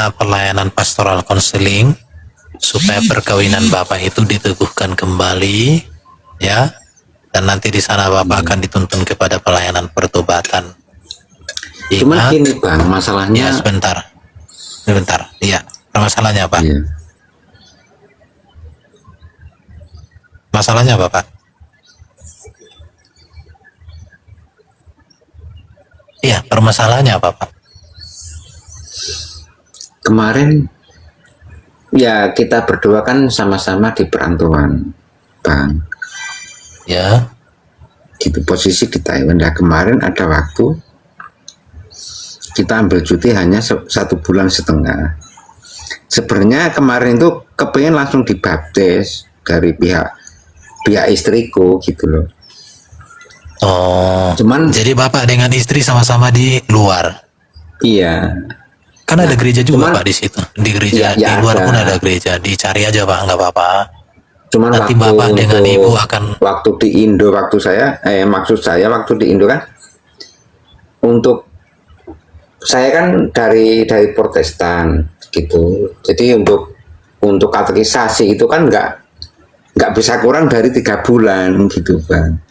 meminta pelayanan pastoral konseling supaya perkawinan Bapak itu diteguhkan kembali, ya. Dan nanti di sana Bapak akan dituntun kepada pelayanan pertobatan. Cuman Ingat, gini Bang, masalahnya. ya sebentar. Iya, masalahnya apa? Iya. Masalahnya apa, Pak? Iya, permasalahannya apa, Pak? Kemarin ya kita berdua kan sama-sama di perantauan, Bang. Ya. Gitu posisi di Taiwan. Nah, kemarin ada waktu kita ambil cuti hanya 1,5 bulan. Sebenarnya kemarin itu kepengen langsung dibaptis dari pihak istriku gitu loh. Oh, cuman jadi Bapak dengan istri sama-sama di luar. Iya. Kan ada gereja juga Pak di situ. Di gereja ya, di luar ada. pun ada gereja. Dicari aja Pak, nggak apa-apa. Cuman nanti waktu Bapak dengan Ibu akan waktu di Indo, maksud saya waktu di Indo kan, untuk saya kan dari Protestan gitu. Jadi untuk katekisasi itu kan nggak bisa kurang dari 3 bulan gitu Bang.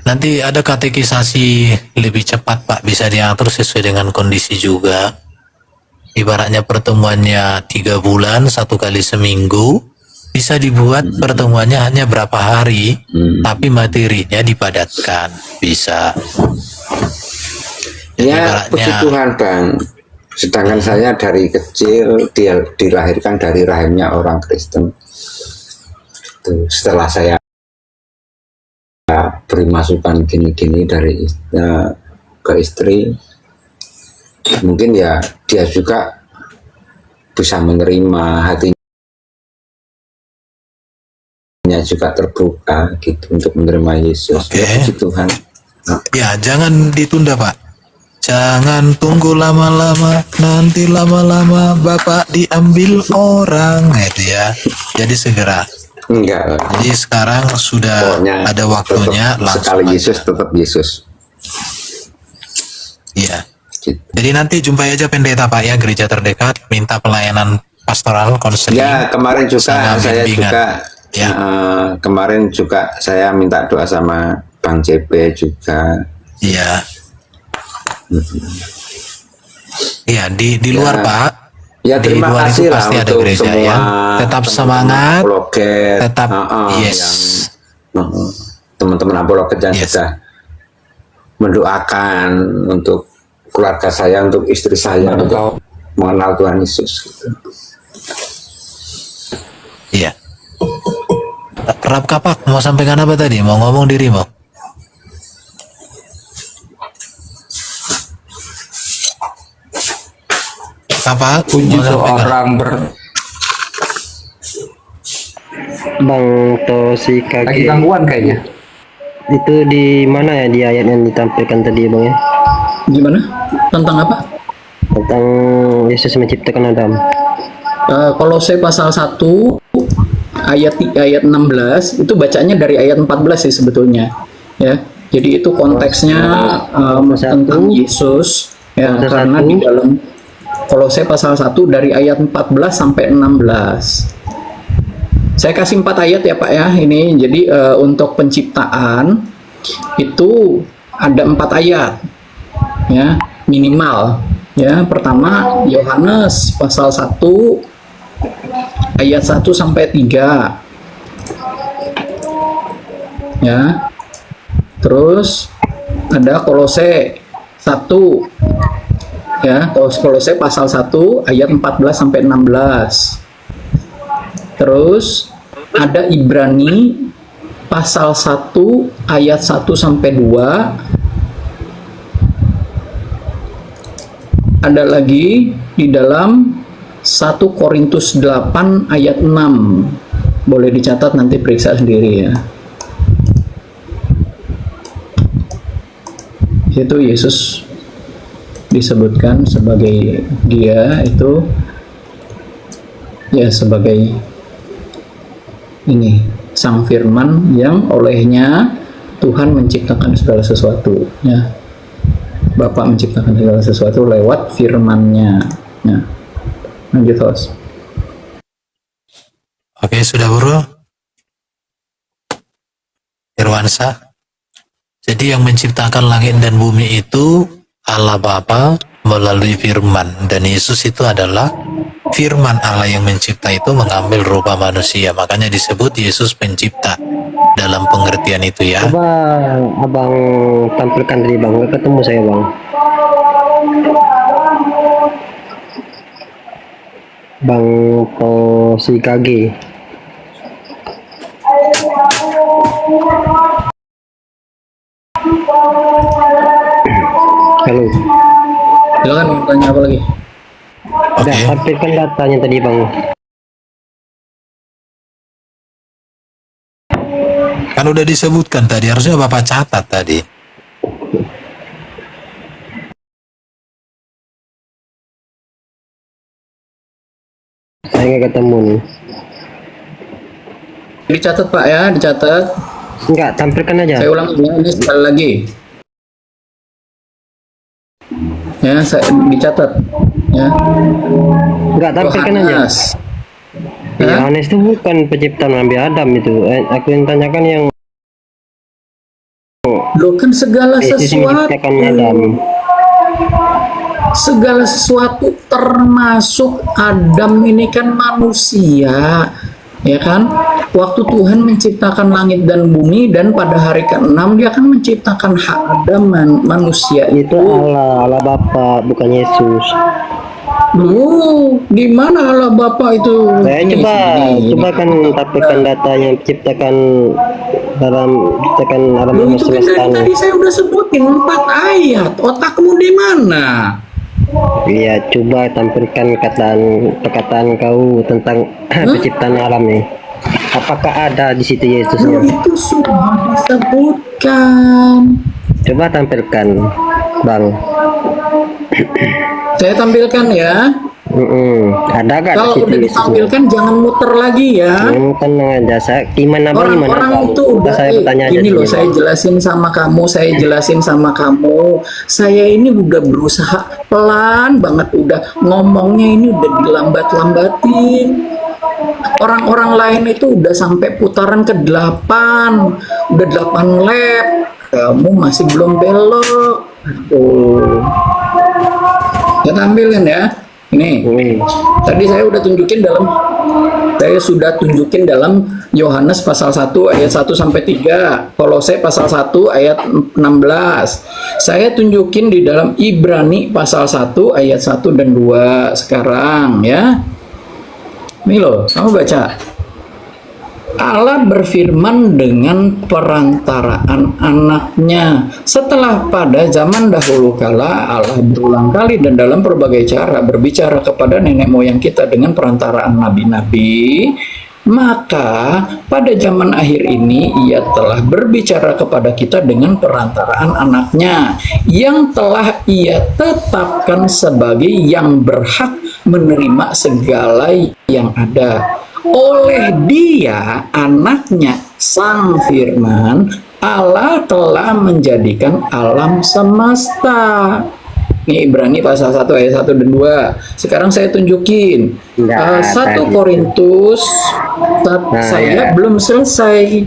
Nanti ada katekisasi lebih cepat Pak, bisa diatur sesuai dengan kondisi juga. Ibaratnya pertemuannya 3 bulan, 1 kali seminggu, bisa dibuat pertemuannya hanya berapa hari, tapi materinya dipadatkan, bisa. Jadi Ya puji Tuhan Bang. Sedangkan saya dari kecil dia dilahirkan dari rahimnya orang Kristen. Setelah saya beri masukan gini-gini dari ke istri, mungkin ya dia juga bisa menerima, hatinya juga terbuka gitu untuk menerima Yesus. Oke. Ya puji Tuhan. Ya jangan ditunda Pak, jangan tunggu lama-lama, nanti lama-lama Bapak diambil orang, gitu ya. Jadi segera. Enggak. Jadi sekarang sudah pokoknya ada waktunya, langsung sekali aja. Yesus tetap Yesus. Iya. Gitu. Jadi nanti jumpai aja pendeta Pak ya, gereja terdekat, minta pelayanan pastoral konseling. Ya kemarin juga saya bimbingan. juga Ya. kemarin juga saya minta doa sama Bang JP juga. Iya. Iya di luar Pak. Ya Di terima luar kasih itu lah pasti ada untuk gereja semua ya. Tetap semangat. Apologet, tetap yes. Teman-teman apologet yang sudah mendoakan untuk keluarga saya, untuk istri saya, untuk mengenal Tuhan Yesus. Iya. Rap Kapak mau sampaikan apa tadi? Mau ngomong dirimu? Kapak puji seorang Bang Tosi lagi Kaki gangguan kayaknya. itu di mana ya di ayat yang ditampilkan tadi Bang ya? Gimana? Tentang apa? Tentang Yesus menciptakan Adam. Kolose pasal 1 ayat 16 itu bacanya dari ayat 14 sih sebetulnya ya. Jadi itu konteksnya tentang Yesus ya, karena di dalam Kolose pasal 1 dari ayat 14 sampai 16. Saya kasih 4 ayat ya Pak ya ini. Jadi untuk penciptaan itu ada 4 ayat ya minimal ya. Pertama Yohanes pasal 1 ayat 1 sampai 3 ya. Terus ada Kolose 1 ya, Kolose pasal 1 ayat 14 sampai 16. Terus ada Ibrani pasal 1 ayat 1 sampai 2. Ada lagi di dalam 1 Korintus 8 ayat 6. Boleh dicatat, nanti periksa sendiri ya. Itu Yesus disebutkan sebagai dia itu ya sebagai ini sang firman yang olehnya Tuhan menciptakan segala sesuatu ya. Bapa menciptakan segala sesuatu lewat firman-Nya. Nah, lanjut host. Oke, sudah bro. Irwansa. Jadi yang menciptakan langit dan bumi itu Allah Bapa melalui firman, dan Yesus itu adalah firman Allah yang mencipta itu mengambil rupa manusia, makanya disebut Yesus pencipta dalam pengertian itu ya. Coba abang tampilkan tadi bang, nggak ketemu saya bang. Bang Posikage. Halo. Silakan mau tanya apa lagi? Oke. Udah tampilkan datanya tadi bang. Kan udah disebutkan tadi, harusnya Bapak catat tadi. Saya nggak ketemu nih. Dicatat Pak ya, dicatat. Enggak, tampilkan aja. Saya ulang ya, ini sekali lagi. Ya, saya dicatat. Ya. Enggak, tampilkan aja. Yohanes. Ya? Yohanes itu bukan penciptaan Nabi Adam itu. Aku yang tanyakan yang Loh kan segala Yesus yang sesuatu. menciptakan Adam. Segala sesuatu termasuk Adam ini kan manusia, ya kan? Waktu Tuhan menciptakan langit dan bumi, dan pada hari ke-6 dia akan menciptakan hak Adam manusia Itu Allah Bapa, bukan Yesus. Di mana Allah Bapa itu? Saya Ini, coba kan tampilkan data yang ciptakan alam Loh, itu kan semesta. dari tadi saya udah sebutin 4 ayat. Otakmu di mana? Iya, coba tampilkan perkataan kau tentang penciptaan alam nih. Apakah ada di situ Loh, Yesusnya? itu sudah disebutkan. Coba tampilkan, Bang. Saya tampilkan ya. Ada gak Kalau di situ udah Yesusnya? ditampilkan jangan muter lagi ya. Tenang aja, saya gimana Bang? Orang-orang itu udah saya bertanya aja gini loh, dulu. saya jelasin sama kamu, saya ini udah berusaha pelan banget, udah ngomongnya ini udah dilambat-lambatin. Orang-orang lain itu udah sampai putaran ke-8, udah 8 lap, kamu masih belum belok. Aduh. Saya tampilin ya. Ini tadi saya sudah tunjukin dalam Yohanes pasal 1 ayat 1 sampai 3, Kolose pasal 1 ayat 16. Saya tunjukin di dalam Ibrani pasal 1 ayat 1 dan 2 sekarang ya. Ini loh, kamu baca. Allah berfirman dengan perantaraan anaknya. Setelah pada zaman dahulu kala Allah berulang kali dan dalam berbagai cara berbicara kepada nenek moyang kita dengan perantaraan nabi-nabi, maka pada zaman akhir ini ia telah berbicara kepada kita dengan perantaraan anaknya yang telah ia tetapkan sebagai yang berhak menerima segala yang ada. Oleh dia, anaknya, sang firman, Allah telah menjadikan alam semesta. Ini Ibrani pasal 1 ayat 1 dan 2. Sekarang saya tunjukin. 1 Korintus, saya belum selesai.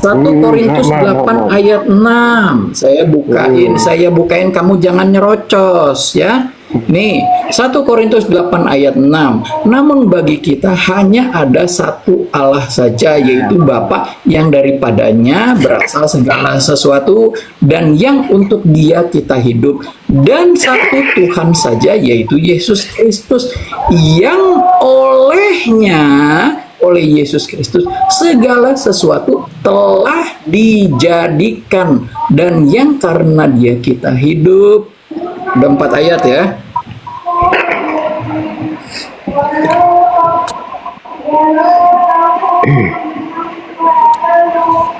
1 Korintus 8 ayat 6. Saya bukain, kamu jangan nyerocos ya. Nih, 1 Korintus 8 ayat 6. Namun bagi kita hanya ada satu Allah saja, yaitu Bapa yang daripadanya berasal segala sesuatu dan yang untuk Dia kita hidup, dan satu Tuhan saja, yaitu Yesus Kristus, yang oleh Yesus Kristus segala sesuatu telah dijadikan, dan yang karena Dia kita hidup. Ada 4 ayat ya.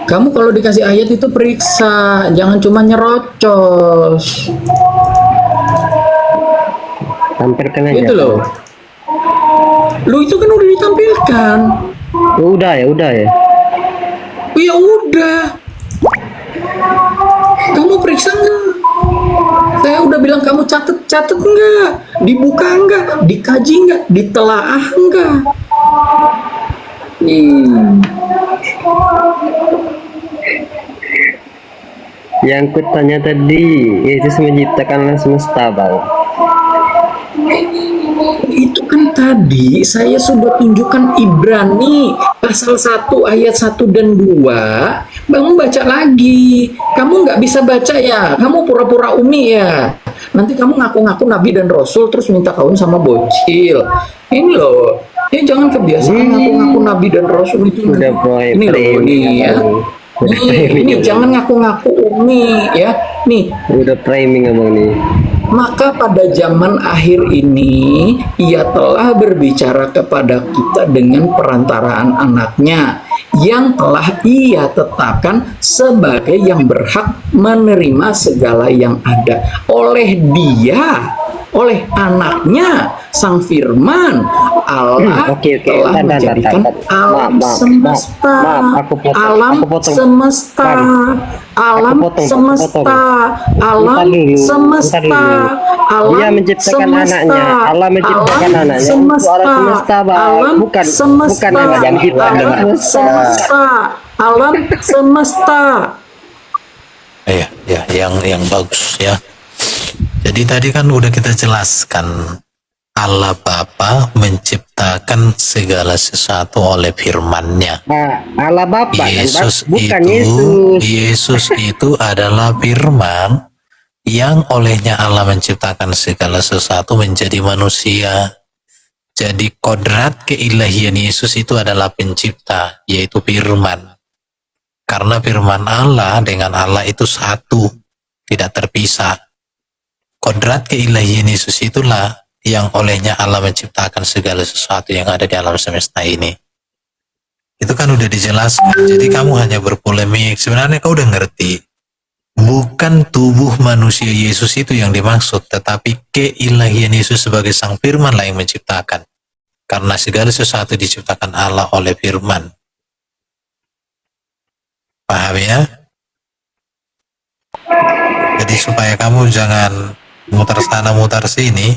Kamu kalau dikasih ayat itu periksa, jangan cuma nyerocos. Tampilkan aja. Itu loh. Lu itu kan udah ditampilkan. Udah ya. Ya udah. Kamu periksa nggak? Saya udah bilang kamu catet enggak, dibuka enggak, dikaji enggak, ditelaah enggak. Yang kutanya tadi, Yesus menciptakan semesta, Bang. Itu kan tadi saya sudah tunjukkan Ibrani pasal 1 ayat 1 dan 2. Bang baca lagi. Kamu nggak bisa baca ya. Kamu pura-pura umi ya. Nanti kamu ngaku-ngaku nabi dan rasul terus minta kawin sama bocil. Ini loh. Ya jangan kebiasaan ngaku-ngaku nabi dan rasul itu. Udah Ini loh nih ya. Ini jangan ngaku-ngaku umi ya. Nih, Udah framing abang nih. maka pada zaman akhir ini ia telah berbicara kepada kita dengan perantaraan anaknya yang telah ia tetapkan sebagai yang berhak menerima segala yang ada oleh dia, oleh anaknya sang firman Allah Oke. telah menjadikan alam semesta, alam semesta, alam semesta, alam semesta, alam Dia menciptakan anaknya. Allah menciptakan anaknya untuk alam semesta, Bang. alam Bukan semesta, yang kita alam semesta, alam semesta. Ya, yang bagus ya. Jadi tadi kan udah kita jelaskan Allah Bapa menciptakan segala sesuatu oleh firman-Nya. Nah, Allah Bapa kan, Bang? Yesus Bukan itu, Yesus. Yesus itu adalah firman yang olehnya Allah menciptakan segala sesuatu menjadi manusia. Jadi kodrat keilahian Yesus itu adalah pencipta, yaitu firman. Karena firman Allah dengan Allah itu satu, tidak terpisah. Kodrat keilahian Yesus itulah yang olehnya Allah menciptakan segala sesuatu yang ada di alam semesta ini. Itu kan udah dijelaskan, jadi kamu hanya berpolemik. Sebenarnya kau udah ngerti. Bukan tubuh manusia Yesus itu yang dimaksud, tetapi keilahian Yesus sebagai sang firman lah yang menciptakan. Karena segala sesuatu diciptakan Allah oleh firman. Paham ya? Jadi supaya kamu jangan mutar sana mutar sini.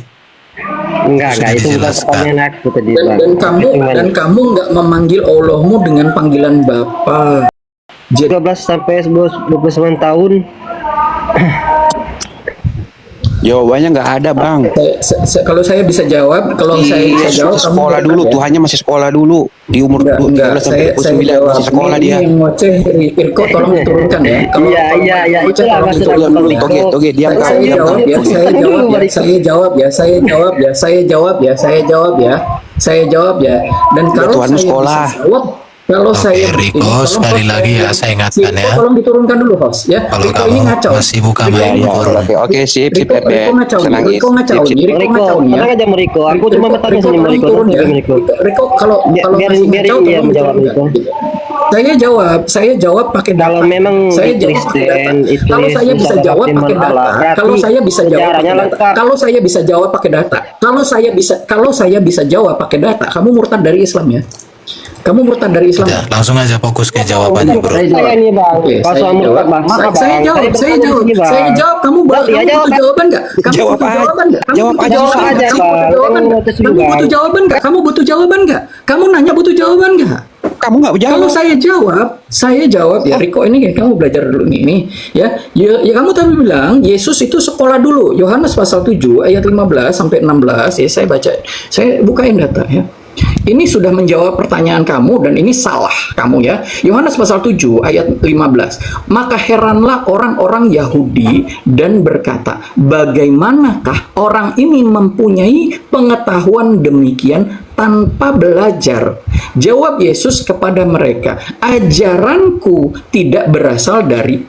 Enggak, Sudah itu bukan dijelaskan. pertanyaan aku tadi, Dan, Bang. dan kamu Cuman dan kamu nggak memanggil Allahmu dengan panggilan Bapa. 12 sampai 29 tahun. Jawabannya nggak ada, Bang. Kalau saya bisa jawab, kalau saya bisa jawab, kamu Sekolah berkata, dulu, ya. Tuhannya masih sekolah dulu. Di umur Enggak, 13 sampai saya 29 jawab. masih sekolah Ini dia. yang ngoceh, Irko tolong diturunkan ya. Iya, ngoceh, itulah tolong maksud diturunkan aku, dulu Bang. ya. Oke, diam Saya kamu, diam jawab kamu. ya, saya jawab ya, saya jawab ya, saya jawab ya, saya jawab ya, saya jawab ya, saya jawab ya. Dan kalau Tuhanmu saya sekolah. bisa jawab, kalau Oke, saya Riko, tolong sekali host, lagi ya, saya ingatkan Riko, ya. tolong diturunkan dulu host ya. Kalau Riko kamu ini ngacau. masih buka Riko, Iya, main iya, turun. oke, sip, Riko ngacau nih, senangis. Riko ngacau Sip, nih, Riko Riko, ngacau nih ya. tenang aja, Riko. Aku cuma bertanya sama tolong Riko. turun ya. Tenang, Riko. Riko kalau Biar- masih biar ngacau, dia tolong menjawab, diturunkan. Riko. Saya jawab pakai data. Kalau memang saya di jawab pakai Kristen data. itu Kalau saya Yesus bisa adalah jawab firman pakai data. Allah, berarti Kalau saya bisa jawab pakai sejarahnya data. lengkap. Kalau saya bisa jawab pakai data. Kalau saya bisa jawab pakai data, kamu murtad dari Islam ya. Kamu murtad dari Islam. Udah, langsung aja fokus ke jawabannya, bro. Saya ini, Bang. Oke, Pas saya kamu jawab. Bang, mana, Saya Bang? jawab. Saya jawab. Kamu Iya, jawab, butuh jawaban nggak? Kamu Jawab butuh aja. jawaban nggak? Kamu Jawab butuh aja, jawaban jawab nggak? aja, Kamu butuh Bang. jawaban Jangan nggak? protes Kamu juga. butuh jawaban nggak? Kamu butuh jawaban nggak? Kamu nanya butuh jawaban nggak? Kamu nggak Kalau jawab. saya jawab ya Riko ini kamu belajar dulu nih ya kamu tadi bilang Yesus itu sekolah dulu Yohanes pasal 7 ayat 15 sampai 16 ya saya baca saya bukain data ya. Ini sudah menjawab pertanyaan kamu dan ini salah kamu ya. Yohanes pasal 7 ayat 15. Maka heranlah orang-orang Yahudi dan berkata, bagaimanakah orang ini mempunyai pengetahuan demikian tanpa belajar? Jawab Yesus kepada mereka, ajaranku tidak berasal dari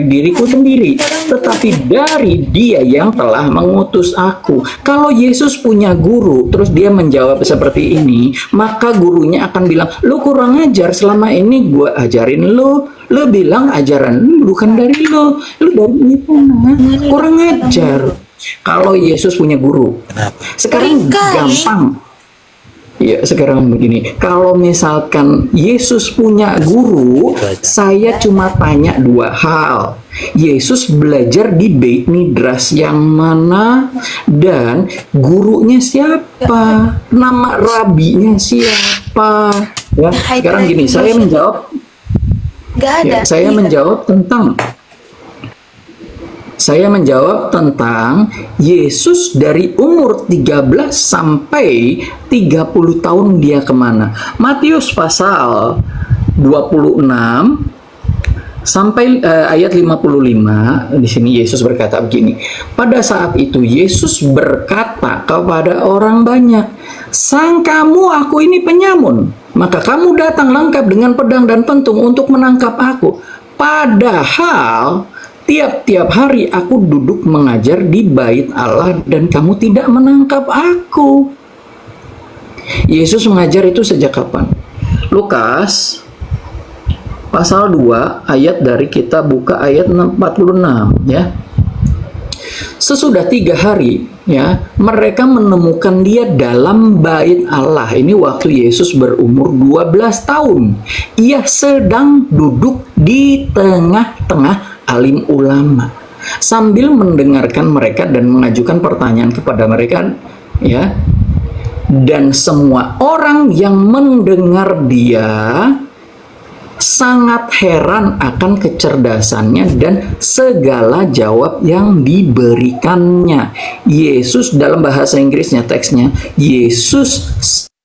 diriku sendiri, tetapi dari Dia yang telah mengutus aku. Kalau Yesus punya guru, terus dia menjawab seperti ini, maka gurunya akan bilang, lu kurang ajar, selama ini gue ajarin lu bilang ajaran lu bukan dari lu dari itu, kurang ajar. Kalau Yesus punya guru, sekarang gampang. Ya, sekarang begini, kalau misalkan Yesus punya guru, saya cuma tanya dua hal. Yesus belajar di Beit Midrash yang mana dan gurunya siapa? Nama rabinya siapa? Ya, sekarang gini, saya menjawab. Nggak ada. Ya, saya menjawab tentang Yesus dari umur 13 sampai 30 tahun dia kemana. Matius pasal 26 sampai ayat 55, di sini Yesus berkata begini. Pada saat itu Yesus berkata kepada orang banyak, "Sangkamu aku ini penyamun? Maka kamu datang lengkap dengan pedang dan pentung untuk menangkap aku. Padahal tiap-tiap hari aku duduk mengajar di bait Allah dan kamu tidak menangkap aku." Yesus mengajar itu sejak kapan? Lukas pasal 2 ayat dari kita buka ayat 46 ya. Sesudah 3 hari ya, mereka menemukan dia dalam bait Allah. Ini waktu Yesus berumur 12 tahun. Ia sedang duduk di tengah-tengah alim ulama sambil mendengarkan mereka dan mengajukan pertanyaan kepada mereka ya. Dan semua orang yang mendengar dia sangat heran akan kecerdasannya dan segala jawab yang diberikannya. Yesus, dalam bahasa Inggrisnya teksnya, Yesus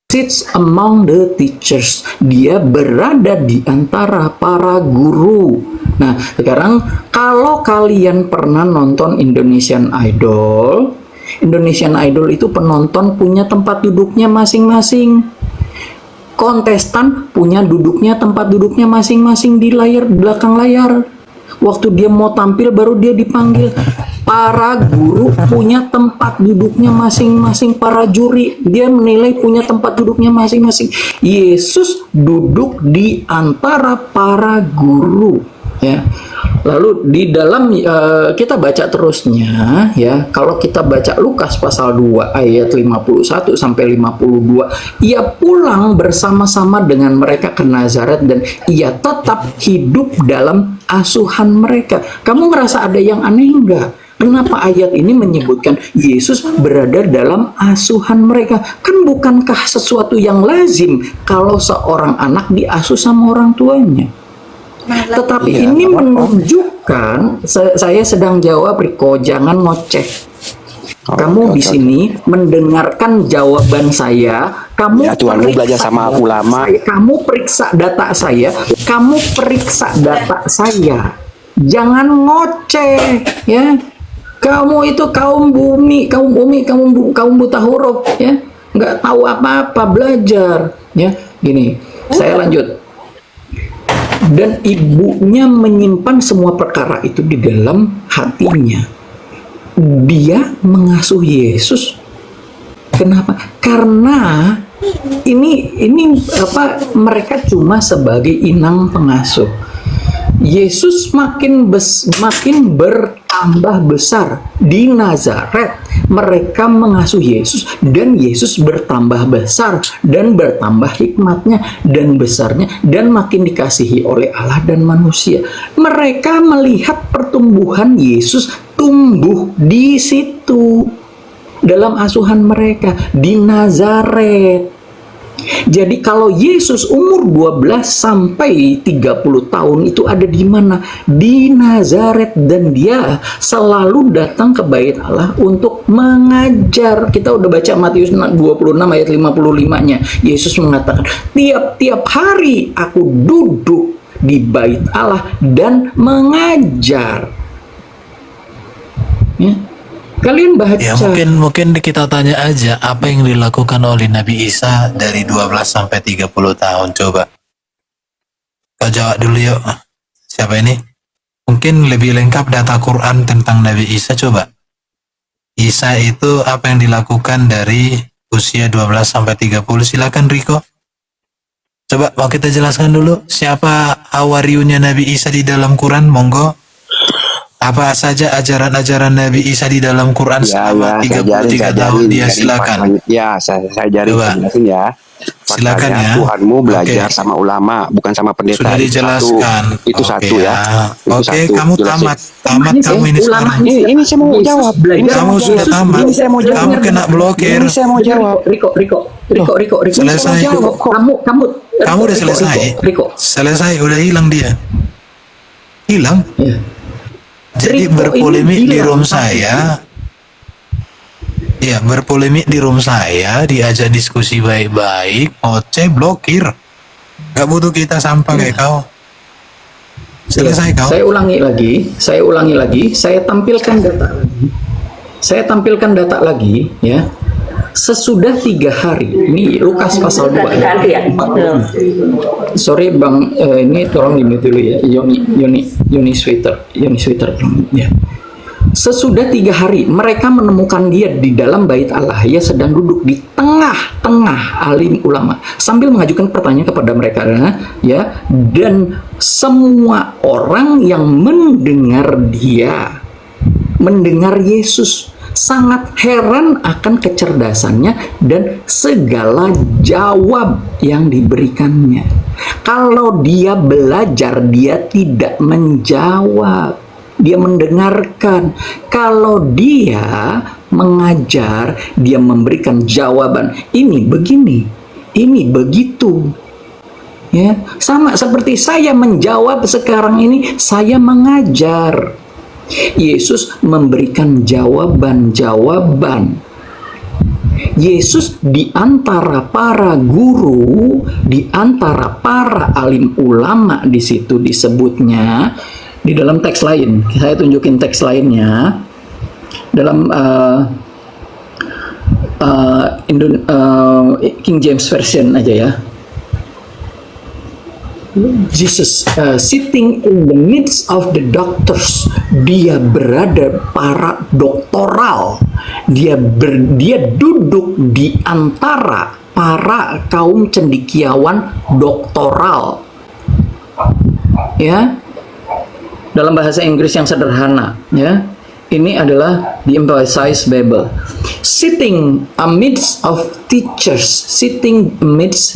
sits among the teachers. Dia berada di antara para guru. Nah, sekarang kalau kalian pernah nonton Indonesian Idol, Indonesian Idol itu penonton punya tempat duduknya masing-masing. Kontestan punya tempat duduknya masing-masing di belakang layar. Waktu dia mau tampil baru dia dipanggil. Para guru punya tempat duduknya masing-masing. Para juri dia menilai punya tempat duduknya masing-masing. Yesus duduk di antara para guru ya. Lalu di dalam kita baca terusnya ya, kalau kita baca Lukas pasal 2 ayat 51 sampai 52, ia pulang bersama-sama dengan mereka ke Nazaret dan ia tetap hidup dalam asuhan mereka. Kamu ngerasa ada yang aneh enggak? Kenapa ayat ini menyebutkan Yesus berada dalam asuhan mereka? Kan bukankah sesuatu yang lazim kalau seorang anak diasuh sama orang tuanya? Tetapi ini menunjukkan, saya sedang jawab, Riko, jangan ngoceh. Kamu di sini mendengarkan jawaban saya, kamu Ya Tuhan, lu belajar sama aku lama. kamu periksa data saya, jangan ngoceh, ya. Kamu itu kaum bumi, kaum buta huruf, ya, nggak tahu apa-apa, belajar, ya. Gini, saya lanjut. Dan ibunya menyimpan semua perkara itu di dalam hatinya. Dia mengasuh Yesus. Kenapa? Karena ini mereka cuma sebagai inang pengasuh. Yesus makin bertambah besar di Nazaret. Mereka mengasuh Yesus dan Yesus bertambah besar dan bertambah hikmatnya dan besarnya dan makin dikasihi oleh Allah dan manusia. Mereka melihat pertumbuhan Yesus tumbuh di situ dalam asuhan mereka di Nazaret. Jadi kalau Yesus umur 12 sampai 30 tahun itu ada di mana? Di Nazaret, dan dia selalu datang ke bait Allah untuk mengajar. Kita udah baca Matius 26 ayat 55-nya. Yesus mengatakan, "Tiap-tiap hari aku duduk di bait Allah dan mengajar." Ya. Kalian baca. Ya mungkin kita tanya aja apa yang dilakukan oleh Nabi Isa dari 12 sampai 30 tahun, coba. Kau jawab dulu yuk. Siapa ini? Mungkin lebih lengkap data Quran tentang Nabi Isa, coba. Isa itu apa yang dilakukan dari usia 12 sampai 30? Silakan Riko. Coba mau kita jelaskan dulu siapa hawariunya Nabi Isa di dalam Quran, monggo. Apa saja ajaran-ajaran Nabi Isa di dalam Quran Ya, selama ya, 33 tahun dia? Jadi Silakan. ya, saya ajarin, Coba. saya jelasin ya. Silakan Faktanya ya. Tuhanmu belajar Oke. sama ulama, bukan sama pendeta. Sudah dijelaskan. Itu Oke satu ya. Itu Oke, satu. kamu Jelasin. tamat kamu ini sekarang. Ini saya mau jawab. Belajar. Kamu sudah Yesus tamat. belajar. Saya mau jawab. Kamu kena blokir. Ini saya mau jawab. Riko. Selesai. Kamu udah selesai. Riko. Selesai, udah hilang dia. Hilang. Ya. Jadi Riko berpolemik ini di hilang. room saya. Ya, berpolemik di room saya, diajak diskusi baik-baik, Oce blokir. Gak butuh kita sampah kayak kau. Selesai kau. Saya ulangi lagi, saya tampilkan data lagi, ya. Sesudah 3 hari, ini Lukas pasal 2 ayat 40. Sorry Bang, ini tolong di-mute dulu ya, Yoni Sweater, ya. Sesudah 3 hari, mereka menemukan dia di dalam bait Allah. Ia sedang duduk di tengah-tengah alim ulama sambil mengajukan pertanyaan kepada mereka, ya. Dan semua orang yang mendengar Yesus sangat heran akan kecerdasannya dan segala jawab yang diberikannya. Kalau dia belajar, dia tidak menjawab. Dia mendengarkan. Kalau dia mengajar, dia memberikan jawaban. Ini begini, ini begitu. Ya, sama seperti saya menjawab sekarang ini, saya mengajar. Yesus memberikan jawaban-jawaban. Yesus di antara para guru, di antara para alim ulama di situ disebutnya. Di dalam teks lain, saya tunjukin teks lainnya dalam King James Version aja ya. Jesus sitting in the midst of the doctors, dia berada para doktoral, dia duduk di antara para kaum cendekiawan doktoral, ya. Dalam bahasa Inggris yang sederhana, ya, ini adalah the Emphasized Bible. Sitting amidst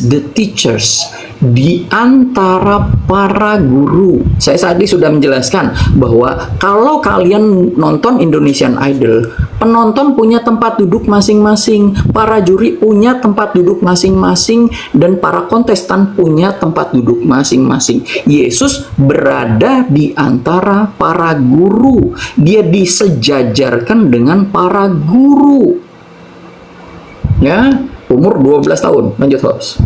the teachers, di antara para guru. Saya tadi sudah menjelaskan bahwa kalau kalian nonton Indonesian Idol, penonton punya tempat duduk masing-masing, para juri punya tempat duduk masing-masing, dan para kontestan punya tempat duduk masing-masing. Yesus berada di antara para guru. Dia disejajarkan dengan para guru. Ya, umur 12 tahun. Lanjut, host.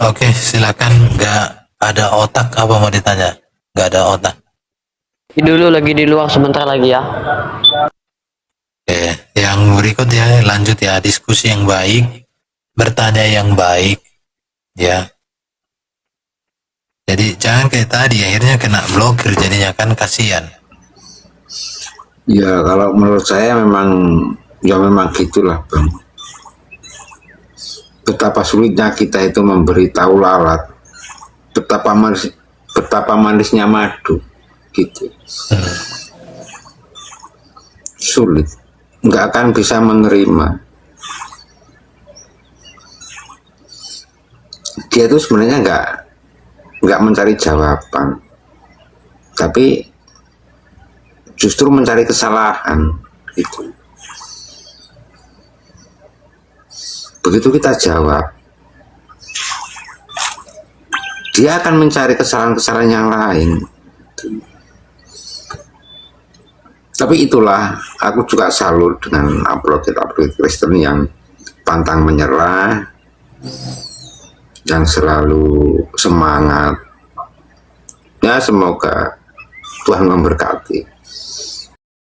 Oke, silakan. Nggak ada otak apa mau ditanya? Nggak ada otak. Dulu lagi di luar sebentar lagi ya. Oke, yang berikut ya, lanjut ya, diskusi yang baik, bertanya yang baik, ya. Jadi jangan kayak tadi, akhirnya kena blokir, jadinya kan kasihan. Ya kalau menurut saya memang gitulah Bang. Betapa sulitnya kita itu memberitahu lalat, betapa manisnya madu, gitu. Sulit, nggak akan bisa menerima. Dia itu sebenarnya nggak mencari jawaban, tapi justru mencari kesalahan, gitu. Begitu kita jawab, dia akan mencari kesalahan-kesalahan yang lain. Tapi itulah, aku juga salut dengan apologet Kristen yang pantang menyerah, yang selalu semangat. Ya, semoga Tuhan memberkati.